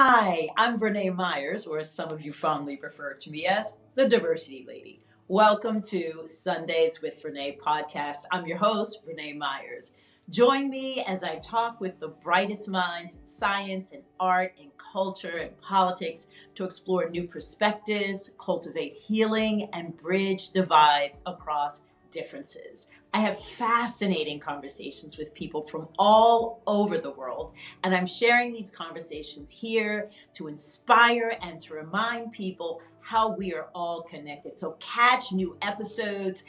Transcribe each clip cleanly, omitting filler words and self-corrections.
Hi, I'm Verna Myers, or as some of you fondly refer to me as, the Diversity Lady. Welcome to Sundays with Verna podcast. I'm your host, Verna Myers. Join me as I talk with the brightest minds in science and art and culture and politics to explore new perspectives, cultivate healing, and bridge divides across differences. I have fascinating conversations with people from all over the world, and I'm sharing these conversations here to inspire and to remind people how we are all connected. So, catch new episodes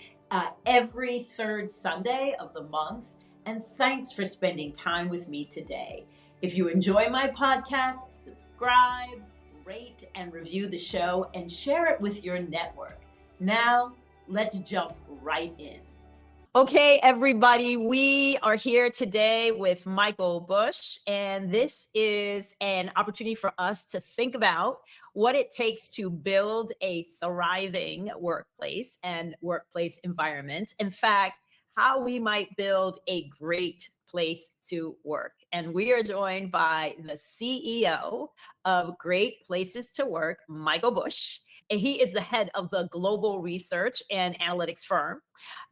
every third Sunday of the month. And thanks for spending time with me today. If you enjoy my podcast, subscribe, rate, and review the show, and share it with your network. Now, let's jump right in. Okay, everybody, we are here today with Michael Bush, and this is an opportunity for us to think about what it takes to build a thriving workplace and workplace environment. In fact, how we might build a great place to work. And we are joined by the CEO of Great Places to Work, Michael Bush. And he is the head of the global research and analytics firm,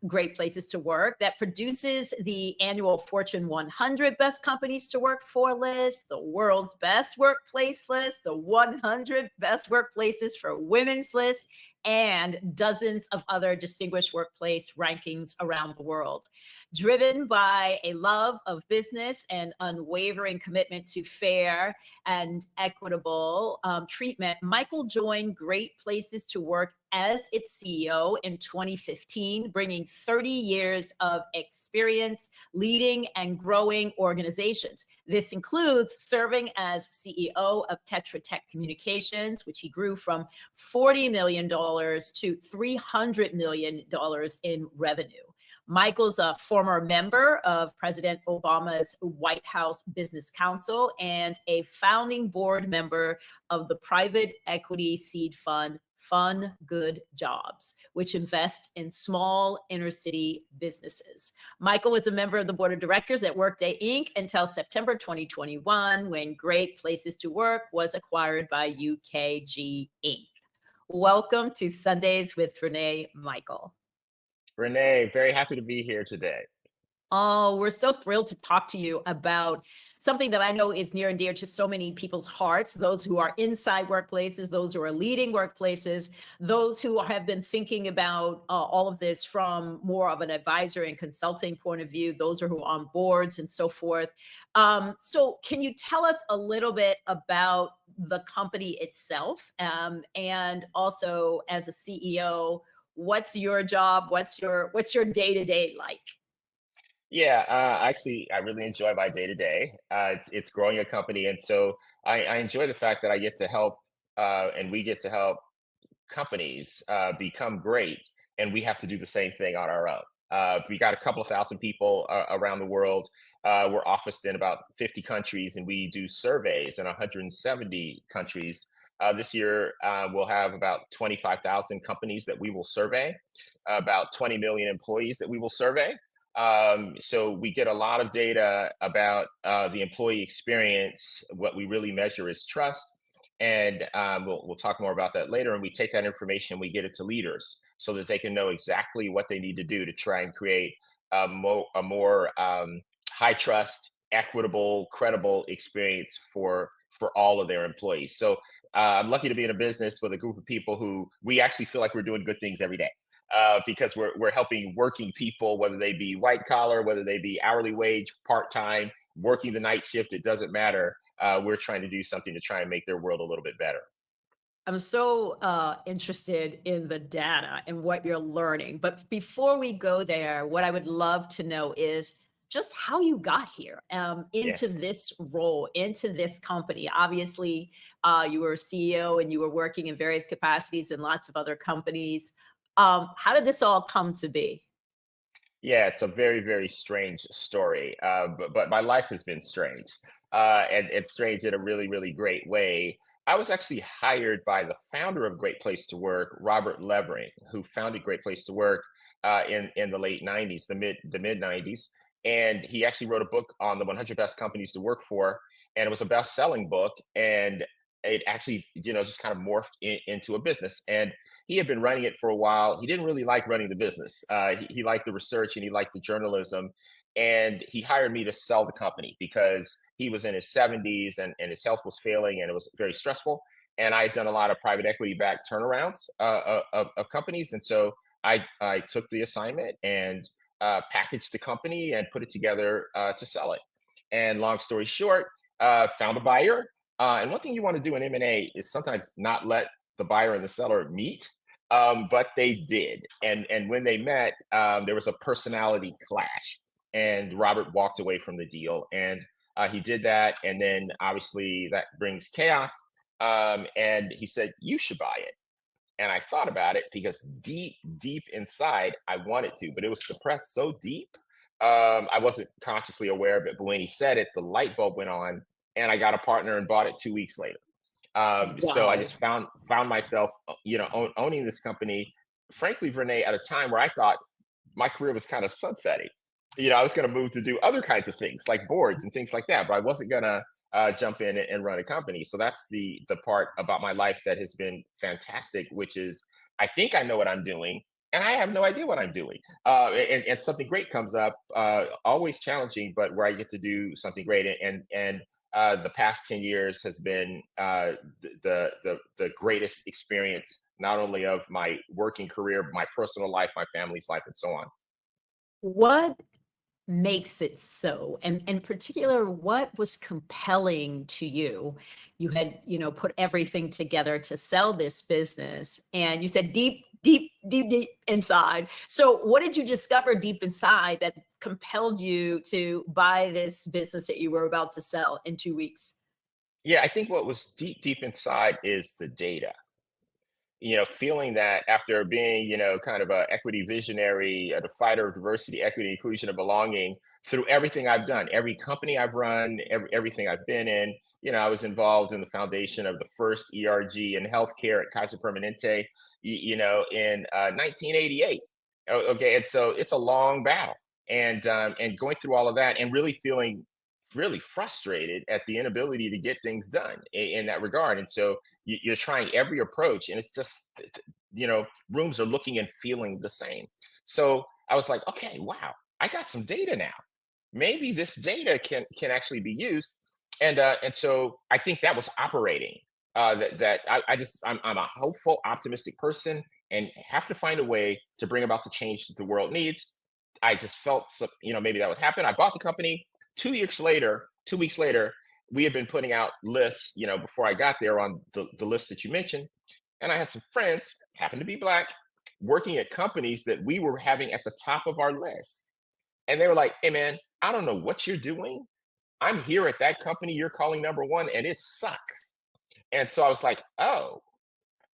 Great Places to Work, that produces the annual Fortune 100 Best Companies to Work For list, the world's best workplace list, the 100 best workplaces for women's list, and dozens of other distinguished workplace rankings around the world. Driven by a love of business and unwavering commitment to fair and equitable treatment, Michael joined Great Places to Work as its CEO in 2015, bringing 30 years of experience leading and growing organizations. This includes serving as CEO of Tetra Tech Communications, which he grew from $40 million to $300 million in revenue. Michael's a former member of President Obama's White House Business Council and a founding board member of the private equity seed fund Fun Good Jobs, which invests in small inner city businesses. Michael was a member of the board of directors at Workday Inc. until September 2021, when Great Places to Work was acquired by UKG Inc. Welcome to Sundays with Renee Michael. Renee, very happy to be here today. Oh, we're so thrilled to talk to you about something that I know is near and dear to so many people's hearts, those who are inside workplaces, those who are leading workplaces, those who have been thinking about all of this from more of an advisor and consulting point of view, those who are on boards and so forth. So can you tell us a little bit about the company itself, and also as a CEO, what's your job? What's your day-to-day like? Yeah, actually, I really enjoy my day to day. It's growing a company, and so I enjoy the fact that I get to help, and we get to help companies become great, and we have to do the same thing on our own. We got a couple of thousand people around the world. We're officed in about 50 countries, and we do surveys in 170 countries. This year, we'll have about 25,000 companies that we will survey, about 20 million employees that we will survey. So we get a lot of data about the employee experience. What we really measure is trust, and we'll talk more about that later. And we take that information, we get it to leaders so that they can know exactly what they need to do to try and create a more high trust, equitable, credible experience for all of their employees. So I'm lucky to be in a business with a group of people who we actually feel like we're doing good things every day. Because we're helping working people, whether they be white collar, whether they be hourly wage, part time, working the night shift, it doesn't matter. We're trying to do something to try and make their world a little bit better. I'm so interested in the data and what you're learning. But before we go there, what I would love to know is just how you got here, Yeah. into this role, into this company. Obviously, you were a CEO and you were working in various capacities in lots of other companies. How did this all come to be? Yeah, it's a very, very strange story. But my life has been strange. And it's strange in a really, really great way. I was actually hired by the founder of Great Place to Work, Robert Levering, who founded Great Place to Work in the late 90s, the mid 90s. and he actually wrote a book on the 100 best companies to work for, and it was a best-selling book, and it actually, just kind of morphed into a business. And he had been running it for a while. He didn't really like running the business. He liked the research and he liked the journalism, and he hired me to sell the company because he was in his 70s, and his health was failing and it was very stressful. And I had done a lot of private equity backed turnarounds of companies, and so I took the assignment and packaged the company and put it together to sell it. And long story short, found a buyer. And one thing you want to do in M&A is sometimes not let the buyer and the seller meet, but they did. And when they met, there was a personality clash, and Robert walked away from the deal. And he did that, and then obviously that brings chaos. And he said, "You should buy it." And I thought about it because deep, deep inside, I wanted to, but it was suppressed so deep. I wasn't consciously aware of it. But when he said it, the light bulb went on, and I got a partner and bought it 2 weeks later. So I Wow. just found myself, owning this company, frankly, Renee, at a time where I thought my career was kind of sunsetting. I was going to move to do other kinds of things like boards and things like that, but I wasn't going to jump in and run a company. So that's the part about my life that has been fantastic, which is I think I know what I'm doing, and I have no idea what I'm doing. And something great comes up, always challenging, but where I get to do something great. And the past 10 years has been the greatest experience, not only of my working career, my personal life, my family's life, and so on. What makes it so? And in particular, what was compelling to you? You had, put everything together to sell this business, and you said deep, deep, deep, deep inside. So, what did you discover deep inside that compelled you to buy this business that you were about to sell in 2 weeks? Yeah, I think what was deep, deep inside is the data. Feeling that after being, kind of a equity visionary, a fighter of diversity, equity, inclusion, and belonging through everything I've done, every company I've run, everything I've been in. I was involved in the foundation of the first ERG in healthcare at Kaiser Permanente, in 1988. Okay, and so it's a long battle, and going through all of that, and really feeling really frustrated at the inability to get things done in that regard. And so you're trying every approach, and it's just, rooms are looking and feeling the same. So I was like, okay, wow, I got some data now. Maybe this data can actually be used. And so I think that was operating. I'm a hopeful, optimistic person, and have to find a way to bring about the change that the world needs. I just felt, maybe that would happen. I bought the company. 2 weeks later, 2 weeks later, we had been putting out lists, before I got there, on the list that you mentioned. And I had some friends, happened to be Black, working at companies that we were having at the top of our list. And they were like, "Hey, man, I don't know what you're doing. I'm here at that company you're calling number one, and it sucks." And so I was like, "Oh,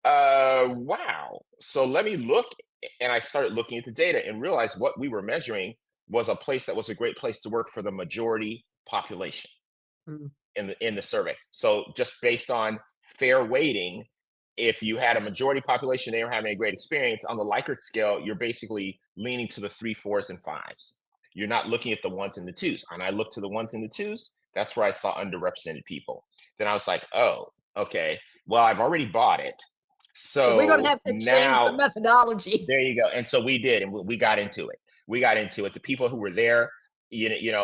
wow." So let me look. And I started looking at the data and realized what we were measuring was a place that was a great place to work for the majority population Mm. in the survey. So just based on fair weighting, if you had a majority population, they were having a great experience on the Likert scale, you're basically leaning to the three, fours, and fives. You're not looking at the ones and the twos. And I looked to the ones and the twos. That's where I saw underrepresented people. Then I was like, oh, okay. Well, I've already bought it. So we're going to So have to change the now methodology. there you go. And so we did, and we got into it. We got into it. The people who were there,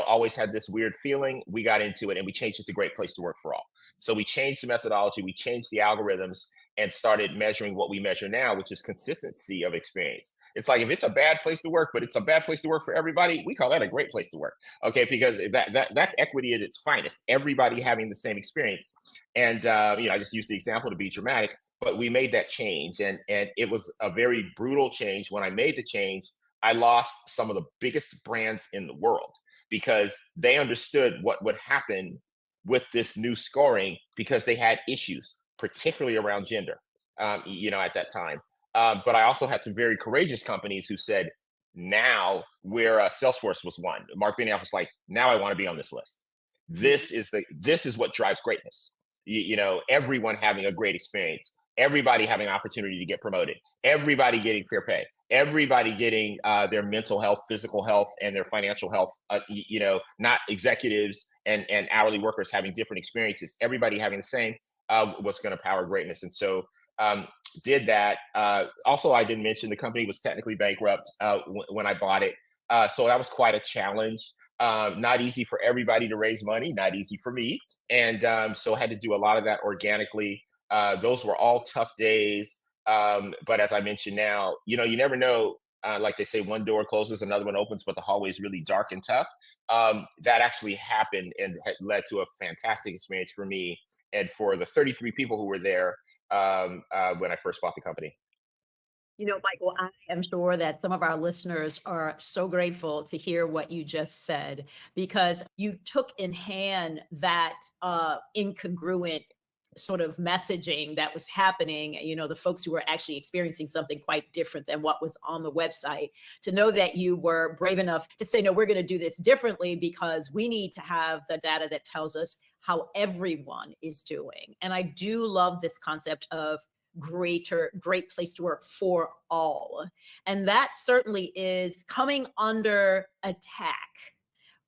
always had this weird feeling. We got into it, and we changed it to Great Place to Work for All. So we changed the methodology, we changed the algorithms, and started measuring what we measure now, which is consistency of experience. It's like if it's a bad place to work, but it's a bad place to work for everybody, we call that a great place to work. Okay, because that's equity at its finest. Everybody having the same experience. And I just used the example to be dramatic, but we made that change, and it was a very brutal change. When I made the change, I lost some of the biggest brands in the world because they understood what would happen with this new scoring, because they had issues, particularly around gender, at that time. But I also had some very courageous companies who said, now, where Salesforce was one, Mark Benioff was like, now I want to be on this list. This is what drives greatness. Everyone having a great experience. everybody having an opportunity to get promoted, everybody getting fair pay, everybody getting their mental health, physical health, and their financial health. Not executives and hourly workers having different experiences. Everybody having the same was going to power greatness. And so um, did that. Also, I didn't mention the company was technically bankrupt when I bought it. So that was quite a challenge. Not easy for everybody to raise money, not easy for me. And so I had to do a lot of that organically. Those were all tough days. But as I mentioned now, you never know. Like they say, one door closes, another one opens, but the hallway is really dark and tough. That actually happened and had led to a fantastic experience for me and for the 33 people who were there when I first bought the company. Michael, I am sure that some of our listeners are so grateful to hear what you just said because you took in hand that incongruent sort of messaging that was happening, the folks who were actually experiencing something quite different than what was on the website, to know that you were brave enough to say, no, we're going to do this differently because we need to have the data that tells us how everyone is doing. And I do love this concept of great place to work for all. And that certainly is coming under attack,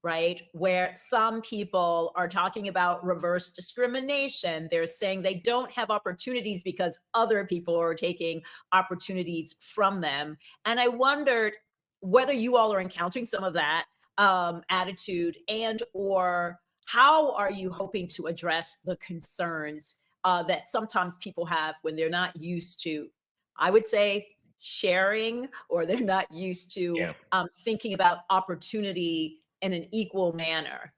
right? Where some people are talking about reverse discrimination. They're saying they don't have opportunities because other people are taking opportunities from them. And I wondered whether you all are encountering some of that attitude, and or how are you hoping to address the concerns that sometimes people have when they're not used to, I would say, sharing, or they're not used to Yeah. thinking about opportunity in an equal manner.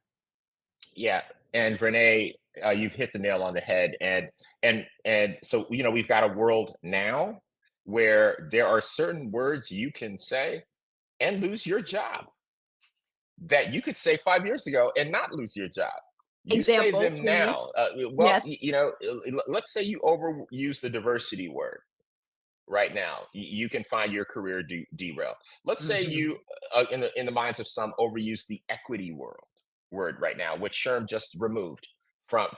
Yeah, and Renee, you've hit the nail on the head. And so we've got a world now where there are certain words you can say and lose your job that you could say 5 years ago and not lose your job. You say Example, them please. now. Yes. Let's say you overuse the diversity word right now. You can find your career derail. Let's say Hmm. you, in the minds of some, overuse the equity word right now, which Sherm just removed from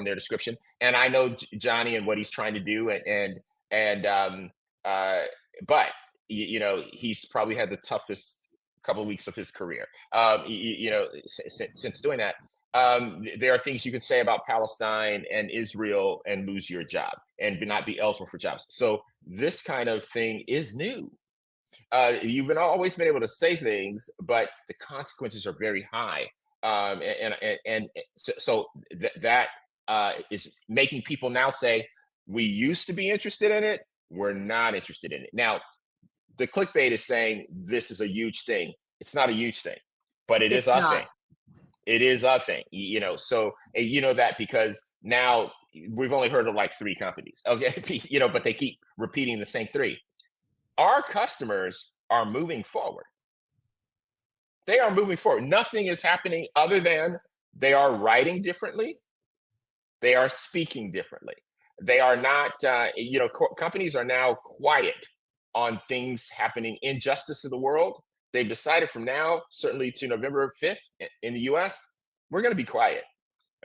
their description. And I know Johnny and what he's trying to do, and uh, but he's probably had the toughest couple of weeks of his career. Since doing that. There are things you can say about Palestine and Israel and lose your job and not be eligible for jobs. So this kind of thing is new. You've always been able to say things, but the consequences are very high. That is making people now say, we used to be interested in it, we're not interested in it. Now, the clickbait is saying this is a huge thing. It's not a huge thing, but it is It's a not. thing. It is a thing, so and you know that because now we've only heard of like three companies, okay, but they keep repeating the same three. Our customers are moving forward. They are moving forward. Nothing is happening other than they are writing differently. They are speaking differently. They are not, companies are now quiet on things happening, injustice in the world. They've decided from now, certainly to November 5th in the US, we're going to be quiet.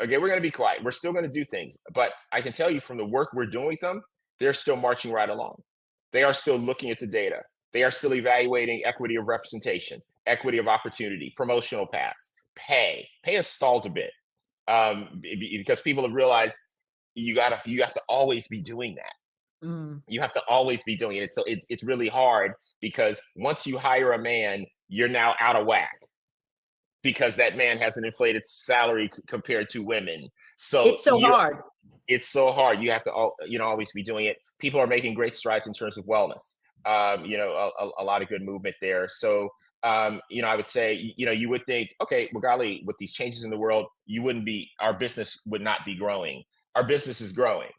Okay, we're going to be quiet. We're still going to do things. But I can tell you from the work we're doing with them, they're still marching right along. They are still looking at the data. They are still evaluating equity of representation, equity of opportunity, promotional paths, pay. Pay has stalled a bit because people have realized you have to always be doing that. Mm. You have to always be doing it. So it's really hard because once you hire a man, you're now out of whack because that man has an inflated salary compared to women. So It's so hard. it's so hard. You have to always be doing it. People are making great strides in terms of wellness. A lot of good movement there. So I would say you would think, okay, well, golly, with these changes in the world, our business would not be growing. Our business is growing.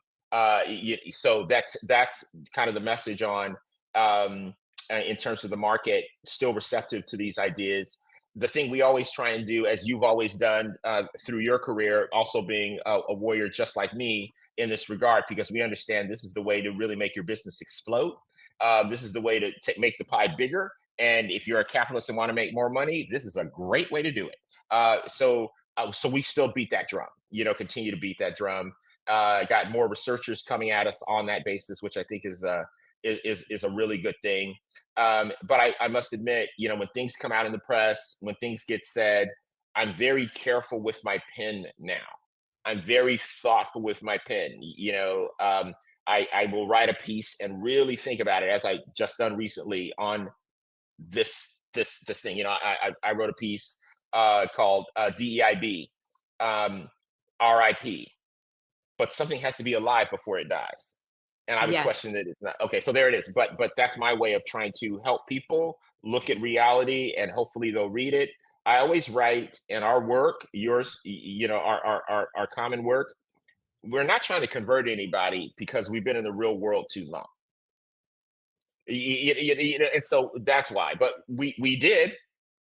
So that's kind of the message on in terms of the market still receptive to these ideas. The thing we always try and do, as you've always done through your career, also being a warrior just like me in this regard, because we understand this is the way to really make your business explode. This is the way to make the pie bigger. And if you're a capitalist and want to make more money, this is a great way to do it. So we still beat that drum. continue to beat that drum. Got more researchers coming at us on that basis, which I think is a really good thing. But I must admit, when things come out in the press, when things get said, I'm very careful with my pen now. I'm very thoughtful with my pen. I will write a piece and really think about it, as I just done recently on this thing. I wrote a piece called DEIB, RIP, but something has to be alive before it dies. And I would Yes. question that it's not okay. So there it is. But that's my way of trying to help people look at reality, and hopefully they'll read it. I always write in our work, yours, our common work. We're not trying to convert anybody because we've been in the real world too long. And so that's why. But we did.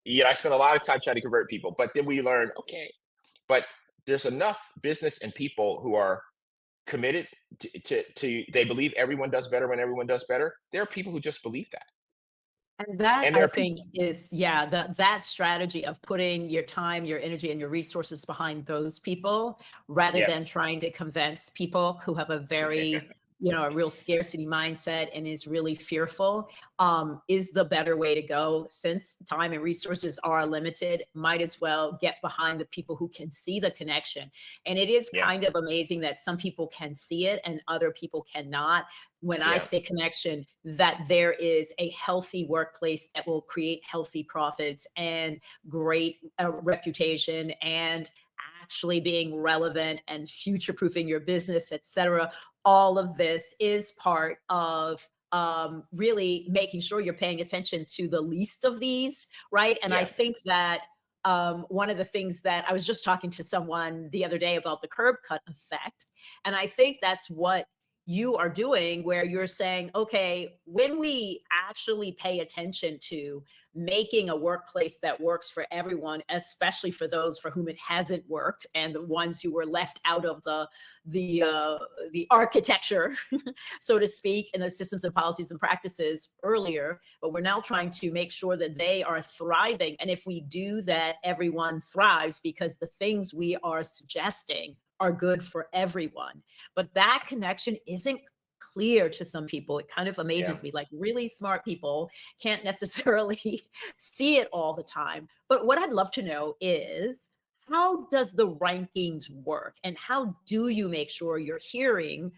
I spent a lot of time trying to convert people, but then we learned, okay, but there's enough business and people who are committed to they believe everyone does better when everyone does better. There are people who just believe that, And that and there I are people. think is, yeah, that strategy of putting your time, your energy, and your resources behind those people rather Yeah, than trying to convince people who have a very, a real scarcity mindset and is really fearful, is the better way to go. Since time and resources are limited, might as well get behind the people who can see the connection. And it is yeah, kind of amazing that some people can see it and other people cannot. When I yeah, say connection, that there is a healthy workplace that will create healthy profits and great reputation and actually being relevant and future proofing your business, etc. All of this is part of really making sure you're paying attention to the least of these, right? And I yeah, think that one of the things that I was just talking to someone the other day about the curb cut effect. And I think that's what you are doing, where you're saying, okay, when we actually pay attention to making a workplace that works for everyone, especially for those for whom it hasn't worked and the ones who were left out of the architecture, so to speak, and the systems and policies and practices earlier, but we're now trying to make sure that they are thriving. And if we do that, everyone thrives because the things we are suggesting are good for everyone. But that connection isn't clear to some people. It kind of yeah. amazes me. Like, really smart people can't necessarily see it all the time. But what I'd love to know is, how does the rankings work, and how do you make sure you're hearing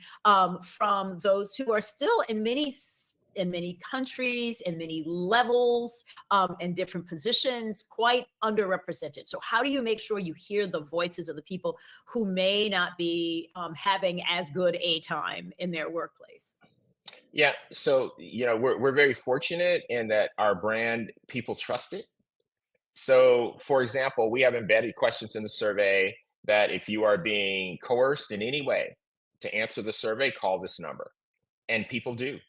from those who are still in many countries, in many levels, in different positions, quite underrepresented? So how do you make sure you hear the voices of the people who may not be having as good a time in their workplace? Yeah. So we're very fortunate in that our brand, people trust it. So, for example, we have embedded questions in the survey that if you are being coerced in any way to answer the survey, call this number. And people do,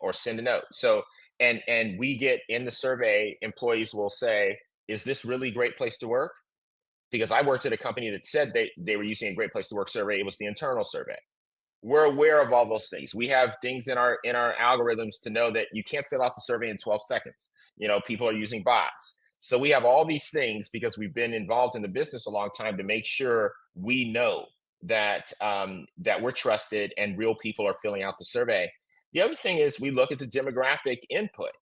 or send a note. So, and we get in the survey, employees will say, is this really a great place to work? Because I worked at a company that said they were using a great place to work survey. It was the internal survey. We're aware of all those things. We have things in our algorithms to know that you can't fill out the survey in 12 seconds. People are using bots. So we have all these things because we've been involved in the business a long time to make sure we know that we're trusted and real people are filling out the survey. The other thing is we look at the demographic input.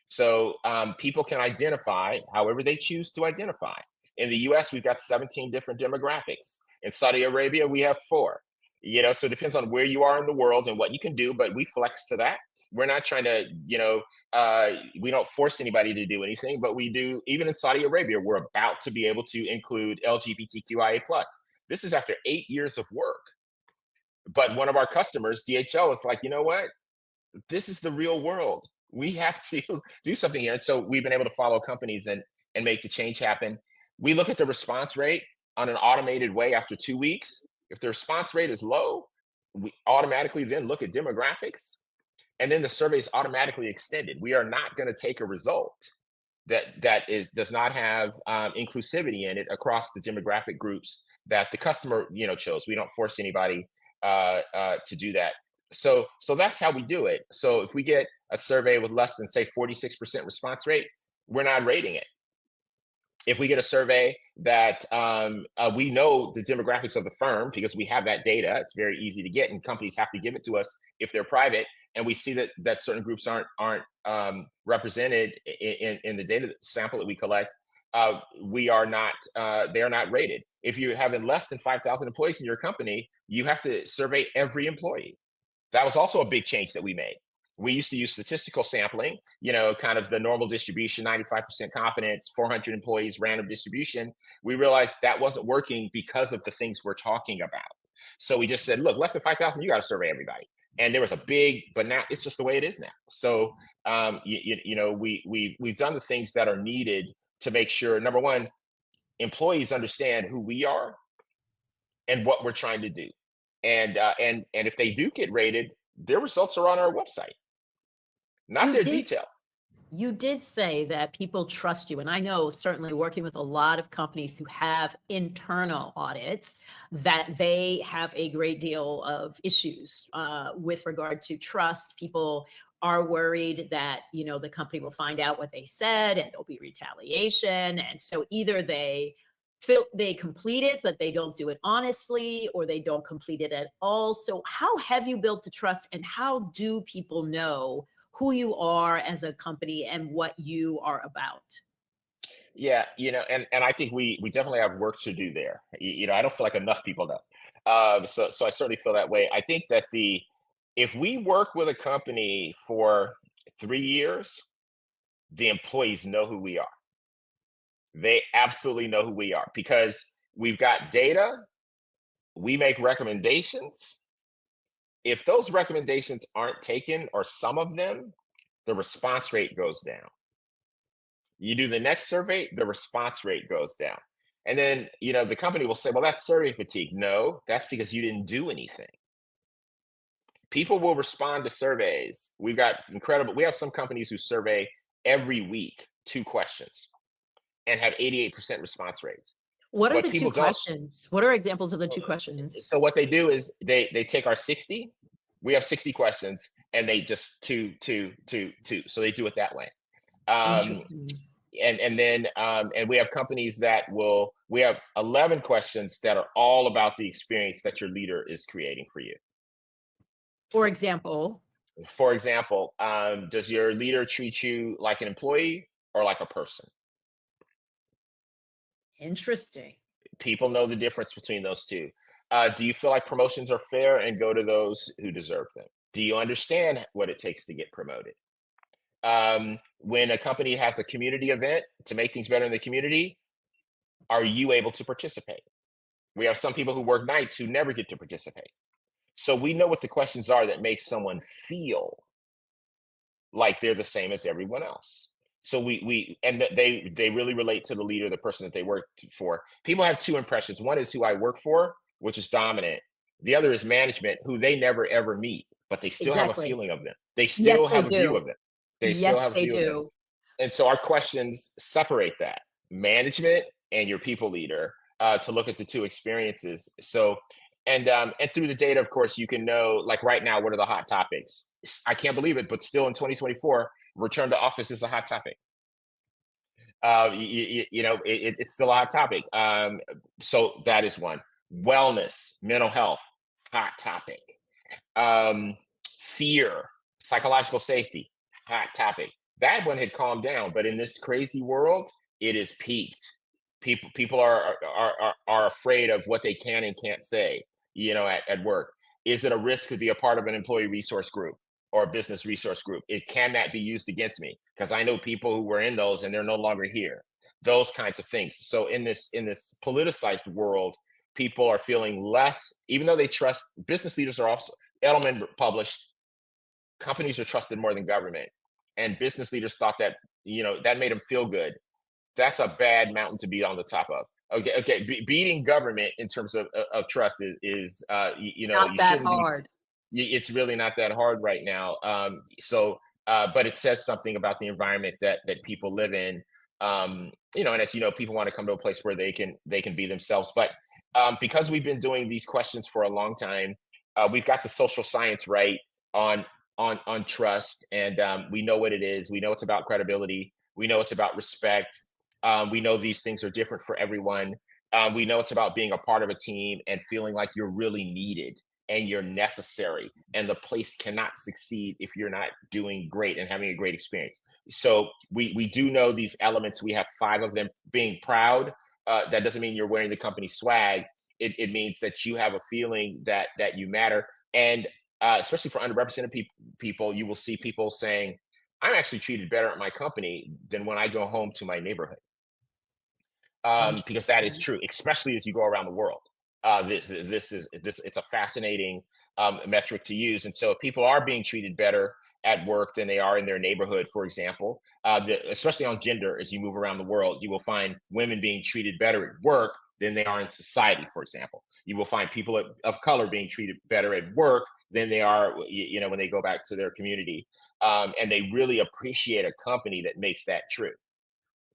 So people can identify however they choose to identify. In the US, we've got 17 different demographics. In Saudi Arabia, we have four. So it depends on where you are in the world and what you can do, but we flex to that. We're not trying to, we don't force anybody to do anything, but we do, even in Saudi Arabia, we're about to be able to include LGBTQIA. This is after 8 years of work. But one of our customers, DHL, is like, you know what? This is the real world. We have to do something here. And so we've been able to follow companies and make the change happen. We look at the response rate on an automated way after 2 weeks. If the response rate is low, we automatically then look at demographics, and then the survey is automatically extended. We are not going to take a result that does not have inclusivity in it across the demographic groups that the customer chose. We don't force anybody to do that. So that's how we do it. So if we get a survey with less than say 46% response rate, we're not rating it. If we get a survey that we know the demographics of the firm because we have that data, it's very easy to get, and companies have to give it to us if they're private, and we see that certain groups aren't represented in the data sample that we collect, we are not they are not rated. If you have less than 5,000 employees in your company, you have to survey every employee. That was also a big change that we made. We used to use statistical sampling, kind of the normal distribution, 95% confidence, 400 employees, random distribution. We realized that wasn't working because of the things we're talking about. So we just said, look, less than 5,000, you got to survey everybody. And there was a big, but now it's just the way it is now. So, we've done the things that are needed to make sure, number one, employees understand who we are and what we're trying to do. And if they do get rated, their results are on our website, not You their did detail. You did say that people trust you, and I know certainly working with a lot of companies who have internal audits, that they have a great deal of issues with regard to trust. People are worried that the company will find out what they said and there'll be retaliation, and so either they complete it but they don't do it honestly, or they don't complete it at all. So how have you built the trust, and how do people know who you are as a company and what you are about? Yeah, and I think we definitely have work to do there. I don't feel like enough people know. So I certainly feel that way. I think that the if we work with a company for 3 years, the employees know who we are. They absolutely know who we are because we've got data, we make recommendations. If those recommendations aren't taken, or some of them, the response rate goes down. You do the next survey, the response rate goes down. And then, the company will say, well, that's survey fatigue. No, that's because you didn't do anything. People will respond to surveys. We have some companies who survey every week 2 questions and have 88% response rates. What are What the two people don't, questions? What are examples of the uh, two questions? so what they do is they take our 60, we have 60 questions, and they just two, two, two, two. So they do it that way. Um, Interesting. and then we have companies that we have 11 questions that are all about the experience that your leader is creating for you. For So, example, for example, does your leader treat you like an employee or like a person? interesting. People know the difference between those two. Do you feel like promotions are fair and go to those who deserve them? Do you understand what it takes to get promoted? When a company has a community event to make things better in the community, are you able to participate? We have some people who work nights who never get to participate. So we know what the questions are that make someone feel like they're the same as everyone else. So they really relate to the leader, the person that they work for. People have two impressions. One is who I work for, which is dominant. The other is management, who they never ever meet, but they still have a Exactly. feeling of them. They Yes, still they have a view do. of them. They still Yes, have a they view of them. do. And so our questions separate that management and your people leader, to look at the two experiences. So, and through the data, of course, you can know, like right now, what are the hot topics. I can't believe it, but still in 2024, return to office is a hot topic. It's still a hot topic. So that is one. Wellness, mental health, hot topic. um, Fear, psychological safety, hot topic. That one had calmed down, but in this crazy world, it is peaked. People are afraid of what they can and can't say, at work. Is it a risk to be a part of an employee resource group or a business resource group? It can that be used against me? Because I know people who were in those and they're no longer here. Those kinds of things. So in this politicized world, people are feeling less, even though they trust. Business leaders are also, Edelman published, companies are trusted more than government. And business leaders thought that made them feel good. That's a bad mountain to be on the top of. Okay, okay. Beating government in terms of trust Not you that shouldn't be. hard. It's really not that hard right now. But it says something about the environment that people live in. And as you know, people want to come to a place where they can be themselves. But because we've been doing these questions for a long time, we've got the social science right on on trust, and we know what it is. We know it's about credibility. We know it's about respect. We know these things are different for everyone. We know it's about being a part of a team and feeling like you're really needed and you're necessary. And the place cannot succeed if you're not doing great and having a great experience. So we do know these elements. We have five of them. Being proud. That doesn't mean you're wearing the company swag. It means that you have a feeling that you matter. And especially for underrepresented people, you will see people saying, "I'm actually treated better at my company than when I go home to my neighborhood." Because that is Interesting. true, especially as you go around the world. This it's a fascinating metric to use, and so if people are being treated better at work than they are in their neighborhood, for example, especially on gender, as you move around the world, you will find women being treated better at work than they are in society. For example, you will find people of color being treated better at work than they are, when they go back to their community, and they really appreciate a company that makes that true.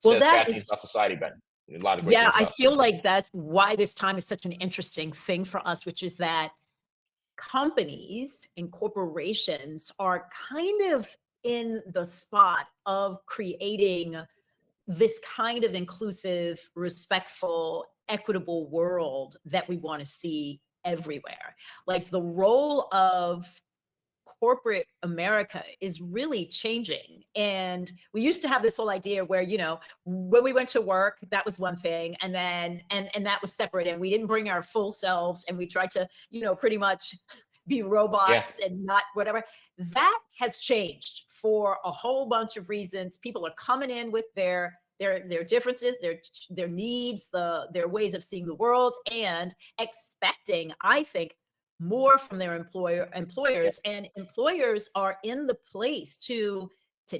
Well, Says that bad things is, about society, but a lot of great yeah, things I about feel society. like that's why this time is such an interesting thing for us, which is that companies and corporations are kind of in the spot of creating this kind of inclusive, respectful, equitable world that we want to see everywhere. Like the role of corporate America is really changing. And we used to have this whole idea where, when we went to work, that was one thing. And then, and that was separate. And we didn't bring our full selves and we tried to, pretty much be Yeah, robots and not whatever. That has changed for a whole bunch of reasons. People are coming in with their differences, their needs, their ways of seeing the world, and expecting, I think, more from their yeah, employers, and employers are in the place to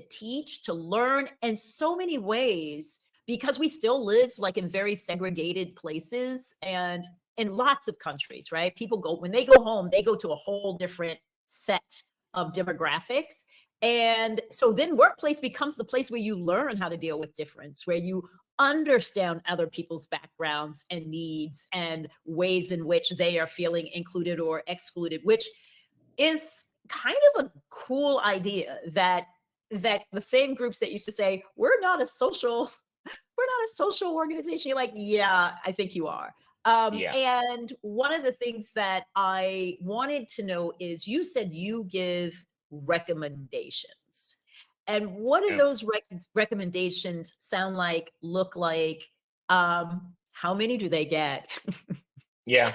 teach, to learn in so many ways, because we still live like in very segregated places and in lots of countries, right? People go, when they go home, they go to a whole different set of demographics. And so then workplace becomes the place where you learn how to deal with difference, where you understand other people's backgrounds and needs and ways in which they are feeling included or excluded, which is kind of a cool idea, that the same groups that used to say we're not a social we're not a social organization. You're like, yeah, I think you are. yeah, And one of the things that I wanted to know is, you said you give recommendations. And what do yeah, those recommendations sound like, look like? How many do they get? yeah,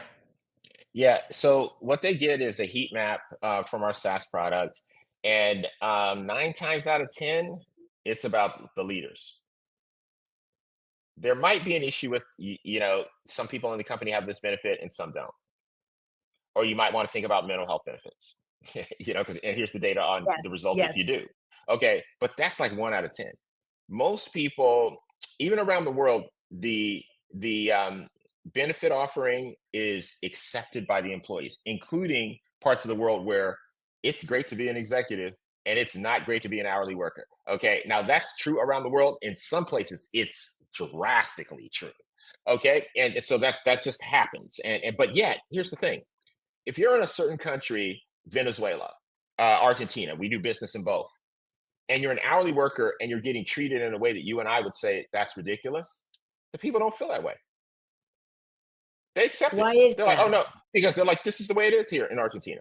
yeah. So what they get is a heat map from our SaaS product, and 9 times out of 10, it's about the leaders. There might be an issue with some people in the company have this benefit and some don't, or you might want to think about mental health benefits. Because and here's the data on Yes, the results if you yes. do. Okay, but that's like 1 out of 10. Most people, even around the world, the benefit offering is accepted by the employees, including parts of the world where it's great to be an executive and it's not great to be an hourly worker. Okay, now that's true around the world. In some places, it's drastically true. Okay, and so that just happens. And but yet, here's the thing: if you're in a certain country, Venezuela, Argentina, we do business in both, and you're an hourly worker and you're getting treated in a way that you and I would say that's ridiculous, the people don't feel that way. They accept it. Why is They're like, oh that? no, because they're like, this is the way it is here in Argentina.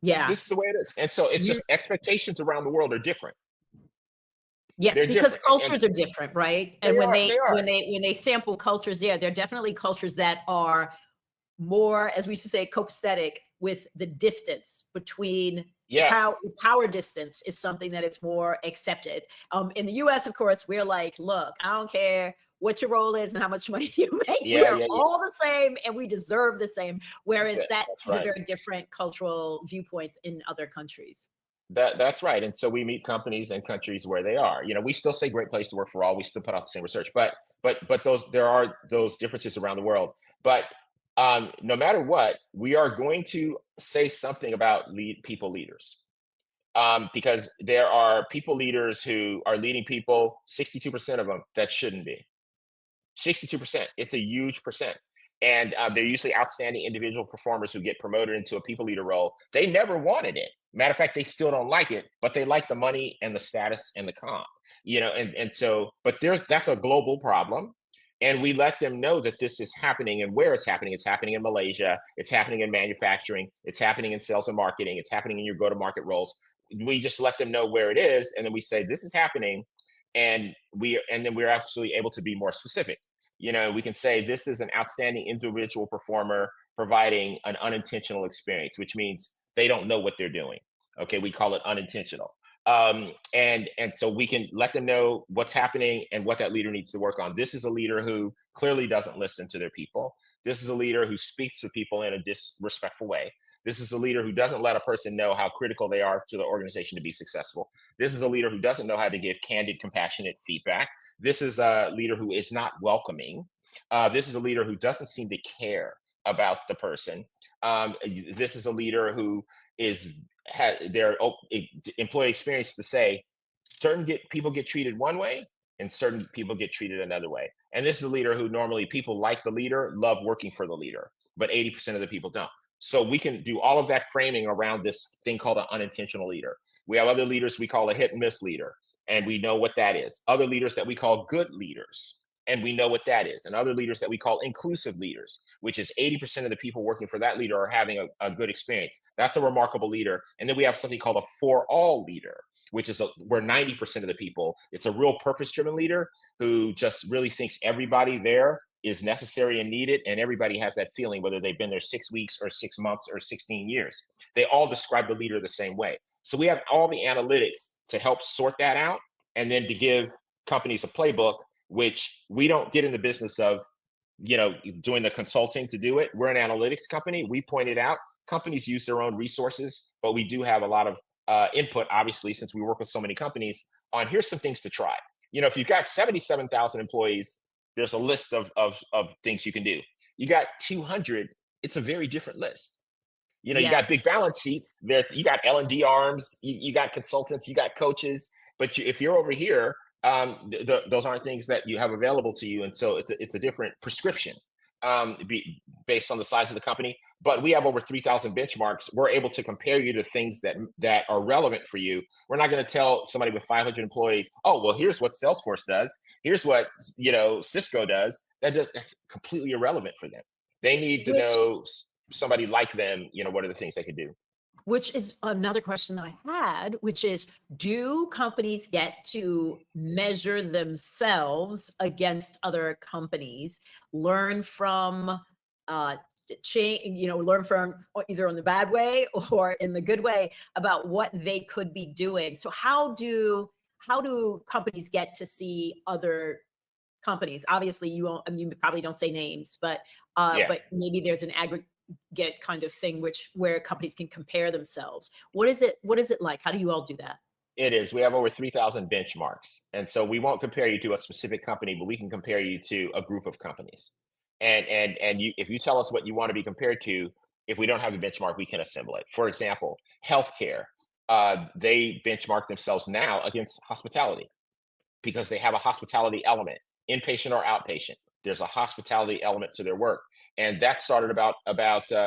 Yeah. This is the way it is. And so it's You just expectations around the world are different. Yes, They're because different. And cultures are different, right? And they when are, they they are. when they when they sample cultures, yeah, they're definitely cultures that are more, as we used to say, copacetic with the distance between Yeah, the power distance is something that is more accepted. In the US, of course, we're like, look, I don't care what your role is and how much money you make. We yeah, are yeah, yeah. all the same and we deserve the same. Whereas that That's is a right. very different cultural viewpoint in other countries. That's right. And so we meet companies and countries where they are. We still say great place to work for all. We still put out the same research, but those there are those differences around the world. But no matter what, we are going to say something about people leaders, because there are people leaders who are leading people. 62% of them that shouldn't be. 62%. It's a huge percent. And they're usually outstanding individual performers who get promoted into a people leader role. They never wanted it. Matter of fact, they still don't like it, but they like the money and the status and the comp. And so, but that's a global problem. And we let them know that this is happening and where it's happening. It's happening in Malaysia. It's happening in manufacturing. It's happening in sales and marketing. It's happening in your go-to-market roles. We just let them know where it is, and then we say this is happening, and then we're actually able to be more specific. We can say this is an outstanding individual performer providing an unintentional experience, which means they don't know what they're doing. Okay, we call it unintentional. And so we can let them know what's happening and what that leader needs to work on. This is a leader who clearly doesn't listen to their people. This is a leader who speaks to people in a disrespectful way. This is a leader who doesn't let a person know how critical they are to the organization to be successful. This is a leader who doesn't know how to give candid, compassionate feedback. This is a leader who is not welcoming. This is a leader who doesn't seem to care about the person. This is a leader who is their employee experience to say people get treated one way and certain people get treated another way. And this is a leader who normally people like the leader, love working for the leader, but 80% of the people don't. So we can do all of that framing around this thing called an unintentional leader. We have other leaders we call a hit and miss leader, and we know what that is. Other leaders that we call good leaders, and we know what that is. And other leaders that we call inclusive leaders, which is 80% of the people working for that leader are having a good experience. That's a remarkable leader. And then we have something called a for all leader, which is where 90% of the people, it's a real purpose driven leader who just really thinks everybody there is necessary and needed. And everybody has that feeling, whether they've been there 6 weeks or 6 months or 16 years. They all describe the leader the same way. So we have all the analytics to help sort that out and then to give companies a playbook, which we don't get in the business of, doing the consulting to do it. We're an analytics company. We pointed out companies use their own resources, but we do have a lot of input, obviously, since we work with so many companies on here's some things to try. If you've got 77,000 employees, there's a list of things you can do. You got 200, it's a very different list. You got Yes. big balance sheets there. You got L&D arms, you got consultants, you got coaches, but if you're over here, those aren't things that you have available to you. And so it's a different prescription based on the size of the company. But we have over 3,000 benchmarks. We're able to compare you to things that are relevant for you. We're not going to tell somebody with 500 employees, oh, well, here's what Salesforce does. Here's what, Cisco does. That's completely irrelevant for them. They need to Which know somebody like them, what are the things they could do. which is another question that I had, which is, do companies get to measure themselves against other companies, learn from, learn from either in the bad way or in the good way about what they could be doing? So how do companies get to see other companies? Obviously, you won't. I mean, you probably don't say names, but Yeah. maybe there's an aggregate kind of thing where companies can compare themselves. What is it like? How do you all do that? It is. We have over 3,000 benchmarks. And so we won't compare you to a specific company, but we can compare you to a group of companies. And if you tell us what you want to be compared to, if we don't have a benchmark, we can assemble it. For example, healthcare, they benchmark themselves now against hospitality because they have a hospitality element, inpatient or outpatient. There's a hospitality element to their work, and that started about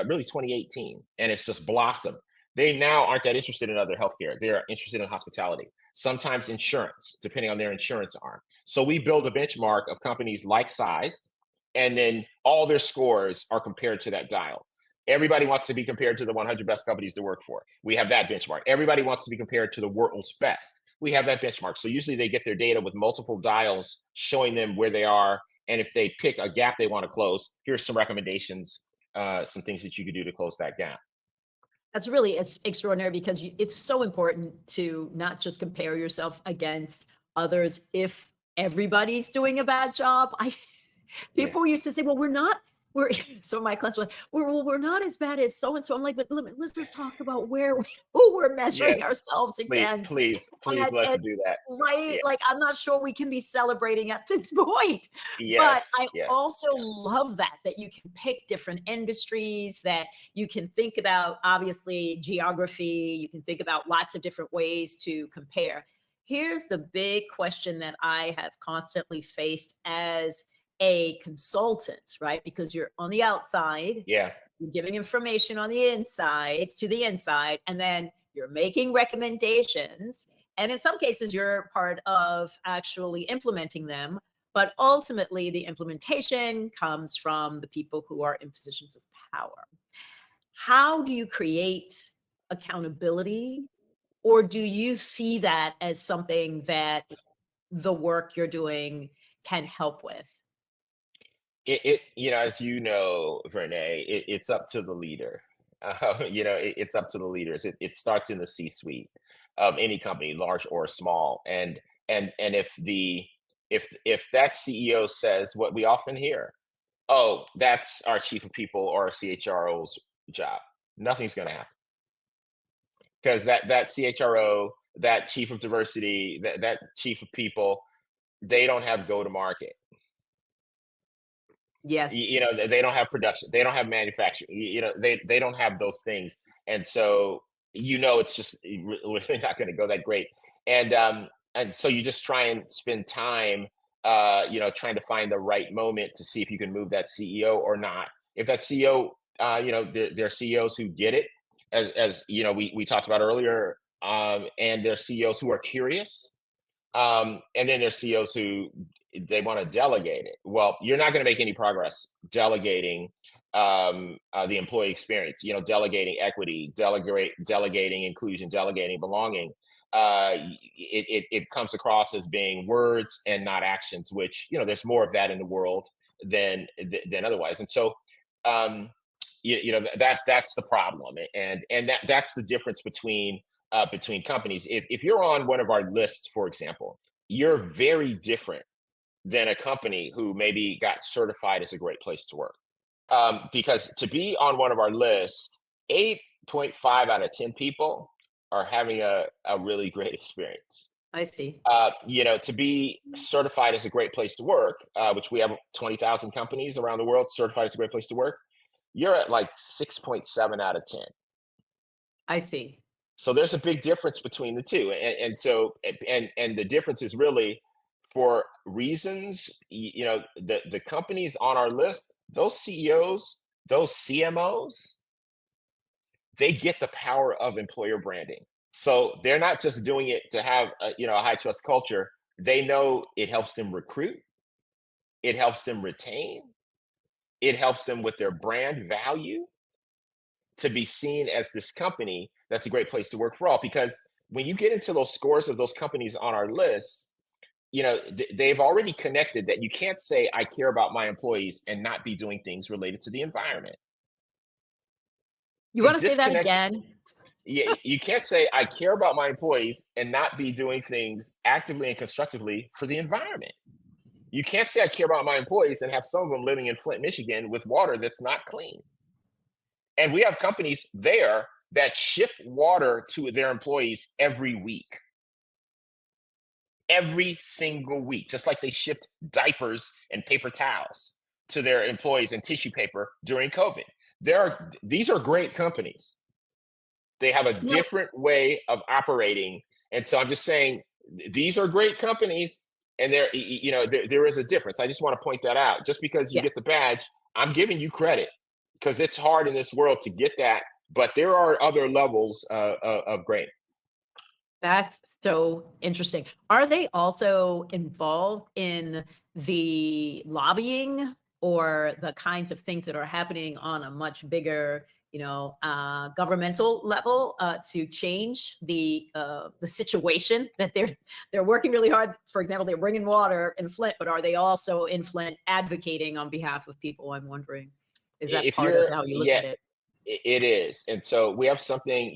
really 2018, and it's just blossomed. They now aren't that interested in other healthcare. They're interested in hospitality, sometimes insurance, depending on their insurance arm. So we build a benchmark of companies like sized, and then all their scores are compared to that dial. Everybody wants to be compared to the 100 best companies to work for. We have that benchmark. Everybody wants to be compared to the world's best. We have that benchmark. So usually they get their data with multiple dials showing them where they are. And if they pick a gap they want to close, here's some recommendations, some things that you could do to close that gap. That's really it's extraordinary because it's so important to not just compare yourself against others if everybody's doing a bad job. I Yeah. People used to say, "Well, we're not." We're so my clients were like, we're not as bad as so and so." I'm like, "But let's just talk about who we're measuring Yes. ourselves against." Please let's And do that. right, Yeah. like I'm not sure we can be celebrating at this point. But Yes. I Yeah. also love that you can pick different industries, that you can think about obviously geography, you can think about lots of different ways to compare. Here's the big question that I have constantly faced as a consultant, right? Because you're on the outside, Yeah. you're giving information on the inside to the inside, and then you're making recommendations. And in some cases, you're part of actually implementing them. But ultimately, the implementation comes from the people who are in positions of power. How do you create accountability? Or do you see that as something that the work you're doing can help with? As you know, Verne, it's up to the leader. It's up to the leaders. It starts in the C-suite of any company, large or small. And if that CEO says what we often hear, oh, that's our chief of people or our CHRO's job, nothing's going to happen because that CHRO, that chief of diversity, that chief of people, they don't have go to market. Yes, They don't have production, they don't have manufacturing, they don't have those things, and so it's just really not going to go that great. And so you just try and spend time trying to find the right moment to see if you can move that CEO or not. If that CEO, there are CEOs who get it, as we talked about earlier, and there are CEOs who are curious, and then there's CEOs who they want to delegate it. Well, you're not going to make any progress delegating the employee experience. Delegating equity, delegating inclusion, delegating belonging. It comes across as being words and not actions, which there's more of that in the world than otherwise. And so that's the problem, and that's the difference between companies. If you're on one of our lists, for example, you're very different than a company who maybe got certified as a great place to work. Because to be on one of our lists, 8.5 out of 10 people are having a really great experience. I see. To be certified as a great place to work, which we have 20,000 companies around the world certified as a great place to work, you're at like 6.7 out of 10. I see. So there's a big difference between the two, and the difference is really for reasons. The companies on our list, those CEOs, those CMOs, they get the power of employer branding. So they're not just doing it to have a high trust culture. They know it helps them recruit, it helps them retain, it helps them with their brand value to be seen as this company that's a great place to work for all. Because when you get into those scores of those companies on our list, they've already connected that you can't say I care about my employees and not be doing things related to the environment. You The want to say that disconnect, again? yeah, you can't say I care about my employees and not be doing things actively and constructively for the environment. You can't say I care about my employees and have some of them living in Flint, Michigan with water that's not clean. And we have companies there that ship water to their employees every single week, just like they shipped diapers and paper towels to their employees and tissue paper during COVID. These are great companies. They have a No. different way of operating. And so I'm just saying these are great companies, and there is a difference. I just want to point that out. Just because you Yeah. get the badge, I'm giving you credit because it's hard in this world to get that. But there are other levels of great. That's so interesting. Are they also involved in the lobbying or the kinds of things that are happening on a much bigger, governmental level to change the situation that they're working really hard? For example, they're bringing water in Flint, but are they also in Flint advocating on behalf of people? I'm wondering, is that If part of you're, how you look yeah, at it? it is. And so we have something,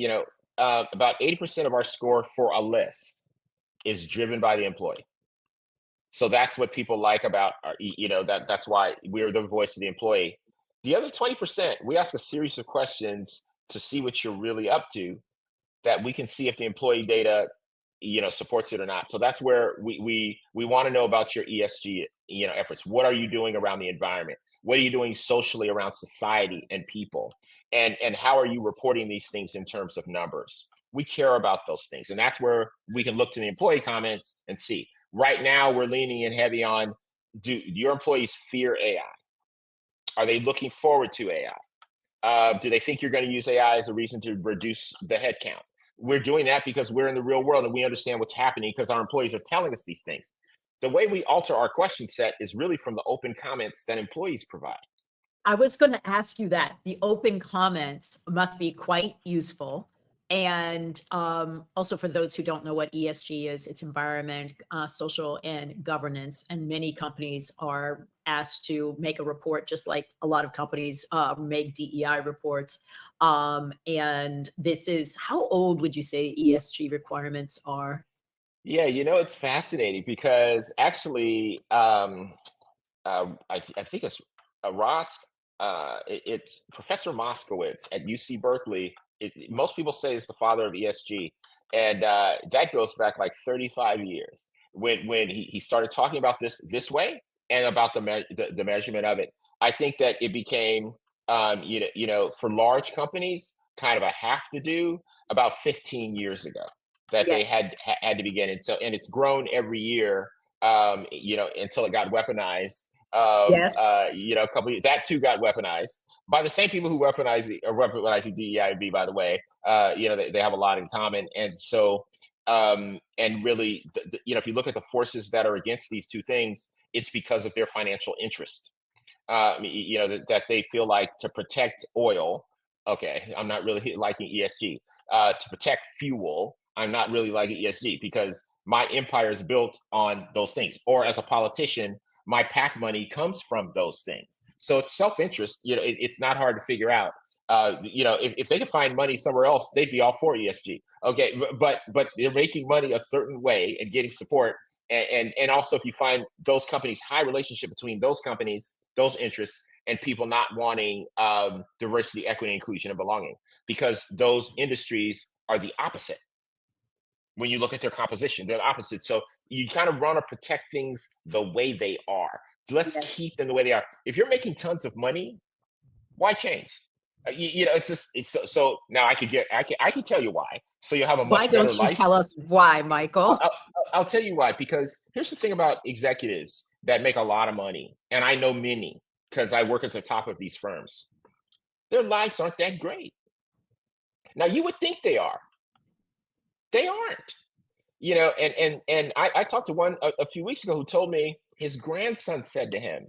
about 80% of our score for a list is driven by the employee. So that's what people like about that's why we're the voice of the employee. The other 20%, we ask a series of questions to see what you're really up to, that we can see if the employee data supports it or not. So that's where we want to know about your ESG efforts. What are you doing around the environment? What are you doing socially around society and people? And how are you reporting these things in terms of numbers? We care about those things, and that's where we can look to the employee comments and see. Right now we're leaning in heavy on Do your employees fear AI? Are they looking forward to AI? Do they think you're going to use AI as a reason to reduce the headcount? We're doing that because we're in the real world and we understand what's happening because our employees are telling us these things. The way we alter our question set is really from the open comments that employees provide. I was going to ask you that. The open comments must be quite useful. And also, for those who don't know what ESG is, it's environment, social, and governance. And many companies are asked to make a report, just like a lot of companies make DEI reports. And this is, how old would you say ESG requirements are? Yeah, it's fascinating because actually, I think it's Ross. It's Professor Moskowitz at UC Berkeley. Most people say it's the father of ESG, and that goes back like 35 years when he started talking about this way and about the measurement of it. I think that it became for large companies kind of a have to do about 15 years ago that they Yes. had to begin, and it's grown every year until it got weaponized Yes. a couple that too got weaponized by the same people who weaponize the DEIB. By the way, they have a lot in common, and so and really, if you look at the forces that are against these two things, it's because of their financial interest. That they feel like to protect oil. Okay, I'm not really liking ESG. To protect fuel, I'm not really liking ESG because my empire is built on those things. Or as a politician, my PAC money comes from those things. So it's self-interest. It's not hard to figure out. If they could find money somewhere else, they'd be all for ESG. Okay, but they're making money a certain way and getting support. And also, if you find those companies, high relationship between those companies, those interests, and people not wanting diversity, equity, inclusion, and belonging, because those industries are the opposite. When you look at their composition, they're the opposite. So you kind of want to protect things the way they are. Let's Yes. keep them the way they are. If you're making tons of money, why change? It's just so now I can tell you why. So you'll have a Why much better don't you life. tell us why, I'll, Michael? I'll, I'll tell you why. Because here's the thing about executives that make a lot of money, and I know many because I work at the top of these firms. Their lives aren't that great. Now you would think they are. They aren't. And I talked to one a few weeks ago who told me his grandson said to him,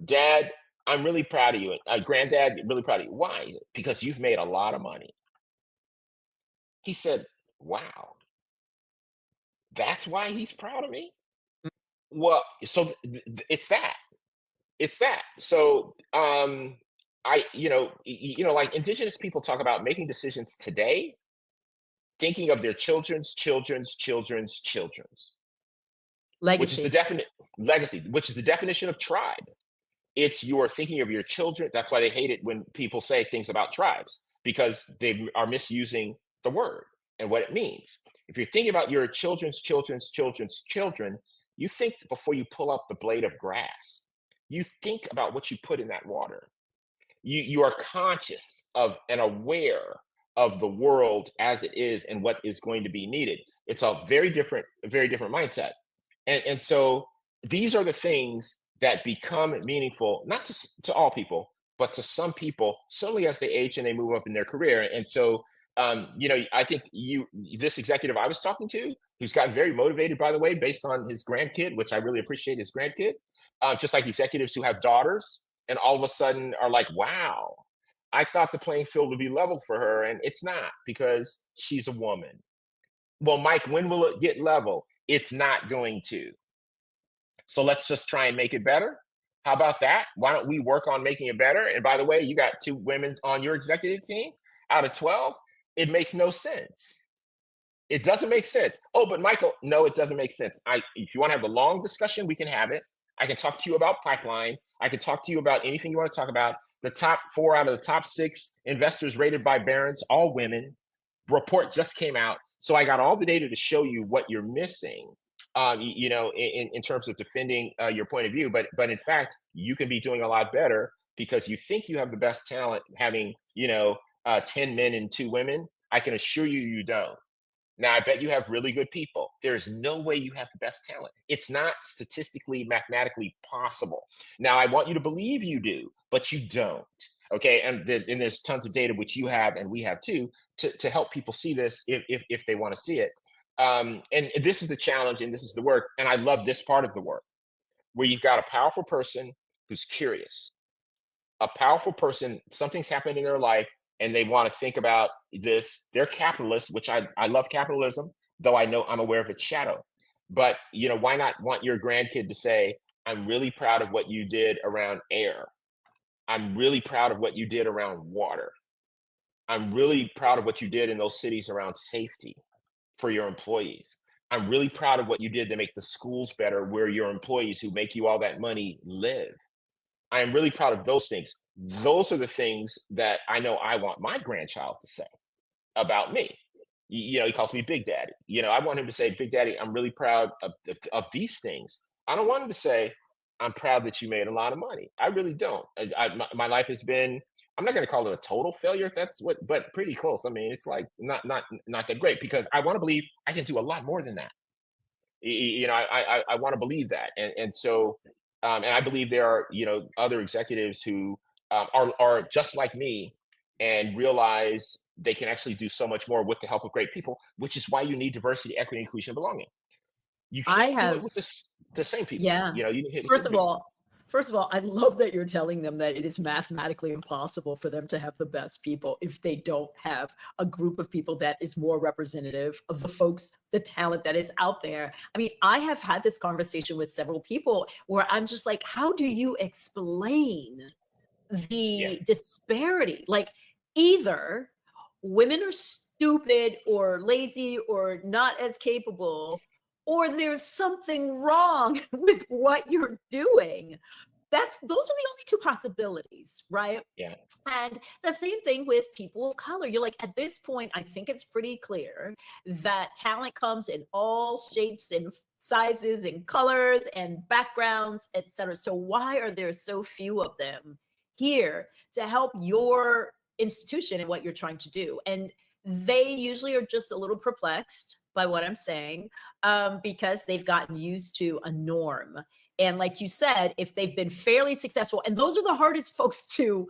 "Dad, I'm really proud of you. Granddad, really proud of you. Why? Because you've made a lot of money." He said, "Wow, that's why he's proud of me." Well, so it's that. It's that. So like indigenous people talk about making decisions today, thinking of their children's, which is the Legacy. definite legacy, which is the definition of tribe. It's you are thinking of your children. That's why they hate it when people say things about tribes because they are misusing the word and what it means. If you're thinking about your children's children, you think before you pull up the blade of grass. You think about what you put in that water. You are conscious of and aware of the world as it is and what is going to be needed. It's a very different mindset. And so these are the things that become meaningful, not to all people, but to some people, certainly as they age and they move up in their career. And so, I think this executive I was talking to, who's gotten very motivated, by the way, based on his grandkid, which I really appreciate his grandkid, just like executives who have daughters and all of a sudden are like, wow, I thought the playing field would be leveled for her. And it's not because she's a woman. Well, Mike, when will it get level? It's not going to. So let's just try and make it better. How about that? Why don't we work on making it better? And by the way, you got two women on your executive team out of 12. It makes no sense. It doesn't make sense. Oh, but Michael, no, it doesn't make sense. If you want to have a long discussion, we can have it. I can talk to you about pipeline. I can talk to you about anything you want to talk about. The top four out of the top six investors rated by Barron's, all women. Report just came out. So I got all the data to show you what you're missing, in terms of defending your point of view. But in fact, you can be doing a lot better because you think you have the best talent having, 10 men and two women. I can assure you, you don't. Now, I bet you have really good people. There's no way you have the best talent. It's not statistically, mathematically possible. Now, I want you to believe you do, but you don't. Okay. And there's tons of data which you have and we have too to help people see this if they want to see it. And this is the challenge and this is the work. And I love this part of the work where you've got a powerful person who's curious, a powerful person, something's happened in their life and they want to think about this. They're capitalists, which I love capitalism, though I know I'm aware of its shadow. But why not want your grandkid to say, I'm really proud of what you did around air. I'm really proud of what you did around water. I'm really proud of what you did in those cities around safety for your employees. I'm really proud of what you did to make the schools better where your employees who make you all that money live. I am really proud of those things. Those are the things that I know I want my grandchild to say about me. He calls me Big Daddy. I want him to say, Big Daddy, I'm really proud of these things. I don't want him to say, I'm proud that you made a lot of money. I really don't. My life has been, I'm not going to call it a total failure if that's what, but pretty close. I mean, it's like not that great because I want to believe I can do a lot more than that. I want to believe that, and so, and I believe there are other executives who are just like me and realize they can actually do so much more with the help of great people, which is why you need diversity, equity, inclusion, and belonging. You I can't do it have with the same people. Yeah. You need First of to. all first of all, I love that you're telling them that it is mathematically impossible for them to have the best people if they don't have a group of people that is more representative of the folks, the talent that is out there. I mean, I have had this conversation with several people where I'm just like, how do you explain Yeah, the disparity? Like, either women are stupid or lazy or not as capable, or there's something wrong with what you're doing. Those are the only two possibilities, right? yeah, And the same thing with people of color. You're like, at this point, I think it's pretty clear that talent comes in all shapes and sizes and colors and backgrounds, etc. So why are there so few of them here to help your institution and what you're trying to do? And they usually are just a little perplexed by what I'm saying, because they've gotten used to a norm. And like you said, if they've been fairly successful, and those are the hardest folks to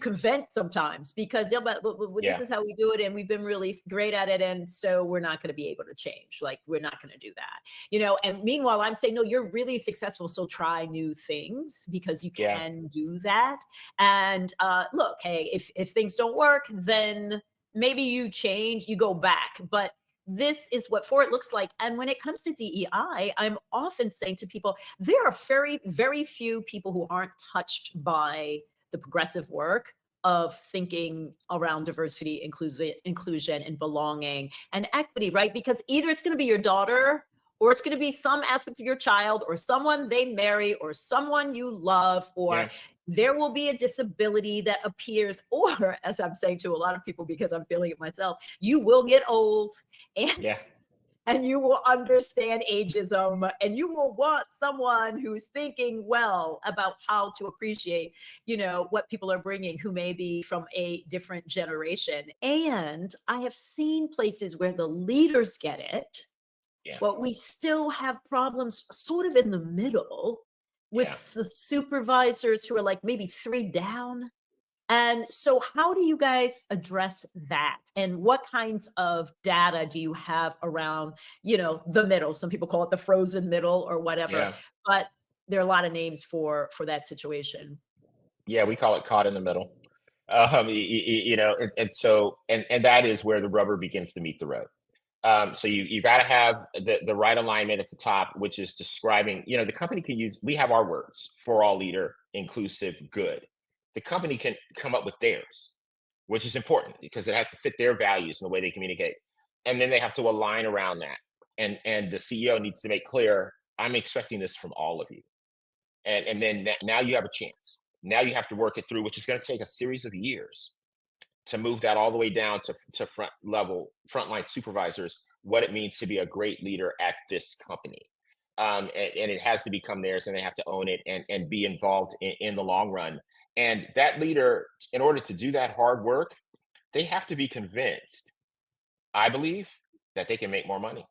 convince sometimes, because they'll be, "Well, this yeah, is how we do it, and we've been really great at it, and so we're not going to be able to change. Like, we're not going to do that." And meanwhile, I'm saying, no, you're really successful, so try new things because you yeah, can do that. And look, hey, if things don't work, then maybe you change, you go back, but this is what for it looks like. And when it comes to DEI, I'm often saying to people, there are very, very few people who aren't touched by the progressive work of thinking around diversity, inclusion, and belonging and equity, right? Because either it's going to be your daughter, or it's going to be some aspect of your child, or someone they marry, or someone you love, or yeah, there will be a disability that appears, or as I'm saying to a lot of people, because I'm feeling it myself, you will get old, and yeah, and you will understand ageism, and you will want someone who's thinking well about how to appreciate what people are bringing who may be from a different generation. And I have seen places where the leaders get it, yeah, but we still have problems sort of in the middle with yeah. the supervisors who are like maybe three down. And so, how do you guys address that? And what kinds of data do you have around, the middle? Some people call it the frozen middle or whatever, Yeah. but there are a lot of names for that situation. Yeah, we call it caught in the middle. And so and that is where the rubber begins to meet the road. So you got to have the right alignment at the top, which is describing. The company can use. We have our words for all leader, inclusive, good. The company can come up with theirs, which is important because it has to fit their values and the way they communicate, and then they have to align around that. And the CEO needs to make clear, I'm expecting this from all of you, and then now you have a chance. Now you have to work it through, which is going to take a series of years to move that all the way down to frontline supervisors, what it means to be a great leader at this company. And it has to become theirs and they have to own it and be involved in the long run. And that leader, in order to do that hard work, they have to be convinced, I believe, that they can make more money.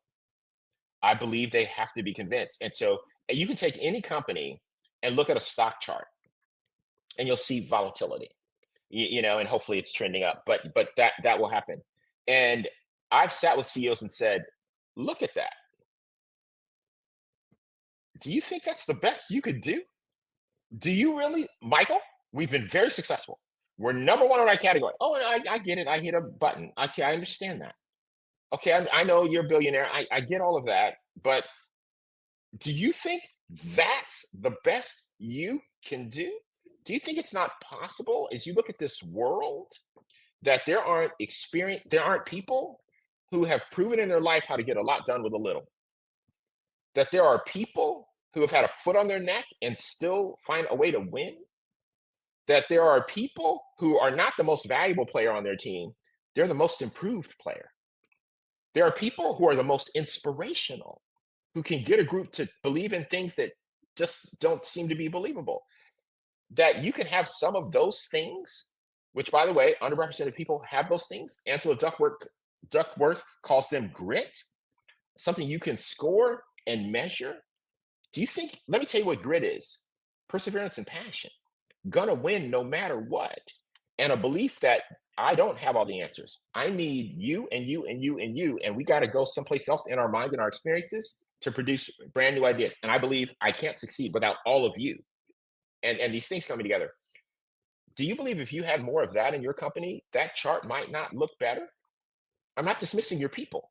I believe they have to be convinced. And so you can take any company and look at a stock chart and you'll see volatility, and hopefully it's trending up, but that will happen. And I've sat with CEOs and said, look at that. Do you think that's the best you could do? Do you really, Michael? We've been very successful. We're number one in our category. Oh, and I get it. I hit a button. Okay, I understand that. Okay, I know you're a billionaire. I get all of that. But do you think that's the best you can do? Do you think it's not possible as you look at this world that there aren't people who have proven in their life how to get a lot done with a little? That there are people who have had a foot on their neck and still find a way to win? That there are people who are not the most valuable player on their team, they're the most improved player. There are people who are the most inspirational, who can get a group to believe in things that just don't seem to be believable. That you can have some of those things, which, by the way, underrepresented people have those things. Angela Duckworth calls them grit, something you can score and measure. Do you think, let me tell you what grit is: perseverance and passion, gonna win no matter what, and a belief that I don't have all the answers. I need you and you and you and you, and we got to go someplace else in our mind and our experiences to produce brand new ideas. And I believe I can't succeed without all of you and these things coming together. Do you believe if you had more of that in your company, that chart might not look better? I'm not dismissing your people.